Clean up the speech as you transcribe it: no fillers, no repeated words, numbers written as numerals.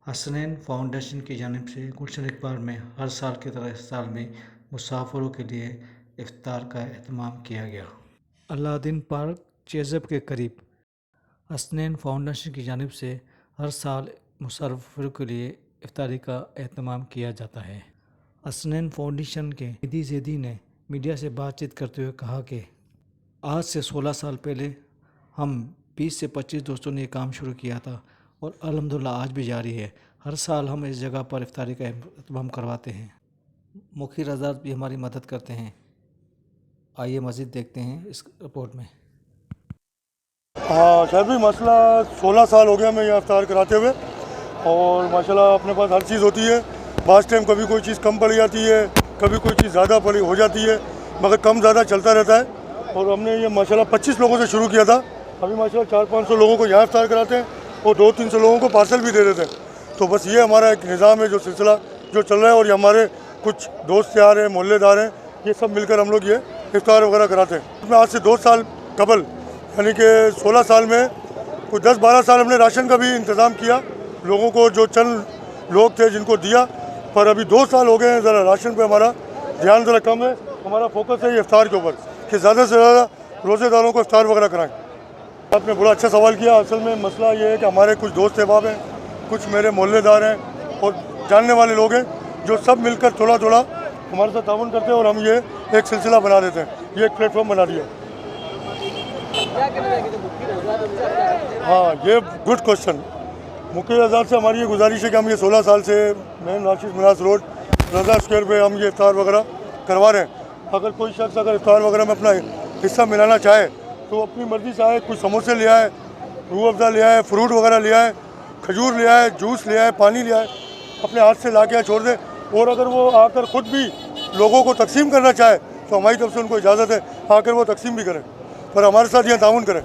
Hasnain foundation की जानिब से गुलशन इकबाल में हर साल की तरह इस साल भी मुसाफिरों के लिए इफ्तार का एहतमाम किया गया। अलादीन पार्क चेज़अप के करीब हसनैन फाउंडेशन की जानिब से हर साल मुसाफिरों के लिए इफ्तारी का एहतमाम किया जाता है। हसनैन फाउंडेशन के निधि ज़ैदी ने मीडिया से बातचीत करते हुए कहा कि आज से 16 साल पहले हम 20 से 25 दोस्तों ने ये काम शुरू किया था और अल्हम्दुलिल्लाह आज भी जारी है। हर साल हम इस जगह पर इफ्तारी का एहतमाम करवाते हैं। मुखी रज़ात भी हमारी मदद करते हैं। आइए मज़ीद देखते हैं इस रिपोर्ट में। हाँ सर भी मसला 16 साल हो गया मैं यहाँ इफ्तार कराते हुए, और माशाल्लाह अपने पास हर चीज़ होती है। बास टाइम कभी कोई चीज़ कम पड़ जाती है, कभी कोई चीज़ ज़्यादा पड़ी हो जाती है, मगर कम ज़्यादा चलता रहता है। और हमने ये माशाल्लाह 25 लोगों से शुरू किया था। अभी माशाल्लाह 400-500 लोगों को यहाँ इफ्तार कराते हैं और 200-300 लोगों को पार्सल भी दे देते हैं। तो बस ये हमारा एक निज़ाम है, जो सिलसिला जो चल रहा है। और ये हमारे कुछ दोस्त यार हैं, मोहल्लेदार हैं, ये सब मिलकर हम लोग ये इफ्तार वगैरह कराते हैं। इसमें आज से 2 साल कबल यानी कि 16 साल में कुछ 10-12 साल हमने राशन का भी इंतज़ाम किया लोगों को, जो चंद लोग थे जिनको दिया। पर अभी 2 साल हो गए हैं, ज़रा राशन पे हमारा ध्यान ज़रा कम है। हमारा फोकस है ये इफ्तार के ऊपर कि ज़्यादा से ज़्यादा रोज़ेदारों को इफ्तार वगैरह कराएं। आपने बड़ा अच्छा सवाल किया। असल में मसला ये है कि हमारे कुछ दोस्त अहबाब हैं, कुछ मेरे मोहल्लेदार हैं और जानने वाले लोग हैं, जो सब मिलकर थोड़ा थोड़ा हमारे साथ ताउन करते हैं और हम ये एक सिलसिला बना देते हैं, ये एक प्लेटफॉर्म बना दिया। हाँ, ये गुड क्वेश्चन। मुख्य आज़ाद से हमारी ये गुजारिश है कि हम ये 16 साल से मेन राशिद मिनास रोड रज़ा स्क्वायर पे हम ये इफ्तार वगैरह करवा रहे हैं। अगर कोई शख्स अगर इफ्तार वगैरह में अपना हिस्सा मिलाना चाहे तो अपनी मर्ज़ी से आए। कुछ समोसे ले आए, रूह अफ़ज़ा ले आए, फ्रूट वगैरह ले आए, खजूर ले आए, जूस ले आए, पानी ले आए, अपने हाथ से ला के छोड़ दें। और अगर वो आकर ख़ुद भी लोगों को तकसीम करना चाहे तो हमारी तरफ से उनको इजाज़त है, आकर वो तकसीम भी करें, पर हमारे साथ यहाँ ताउन करें।